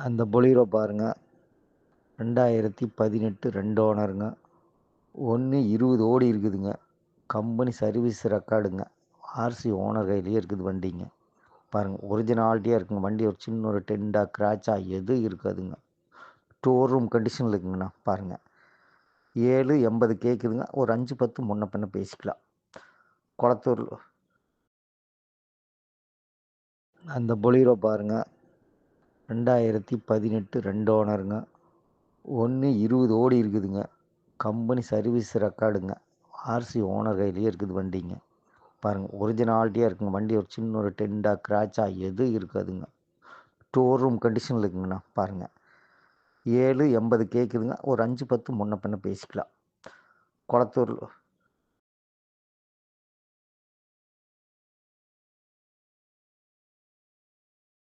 அந்த பொலீரோ பாருங்க 2018 2 ஓனருங்க. 1.20 ஓடி இருக்குதுங்க. கம்பெனி சர்வீஸ் ரெக்கார்டுங்க. ஆர்சி ஓனர் கையிலேயே இருக்குது வண்டிங்க. பாருங்க ஒரிஜினாலிட்டியாக இருக்குங்க. வண்டி ஒரு சின்ன ஒரு டெண்டா கிராச்சா எதுவும் இருக்காதுங்க. ஸ்டோர் ரூம் கண்டிஷனில் இருக்குங்கண்ணா. பாருங்கள் 7.80 கேட்குதுங்க. ஒரு 5-10 முன்ன பின்ன பேசிக்கலாம். கொளத்தூர் அந்த பொலீரோ பாருங்க 2018 2 ஓனருங்க. 1.20 ஓடி இருக்குதுங்க. கம்பெனி சர்வீஸ் ரெக்கார்டுங்க. ஆர்சி ஓனர் கையிலேயே இருக்குது வண்டிங்க. பாருங்கள் ஒரிஜினாலிட்டியாக இருக்குங்க. வண்டி ஒரு சின்ன ஒரு டெண்டா கிராச்சா எதுவும் இருக்காதுங்க. ஸ்டோர் ரூம் கண்டிஷனில் இருக்குங்கண்ணா. பாருங்கள் 7.80 கேட்குதுங்க. ஒரு 5-10 முன்ன பின்ன பேசிக்கலாம். கொளத்தூர்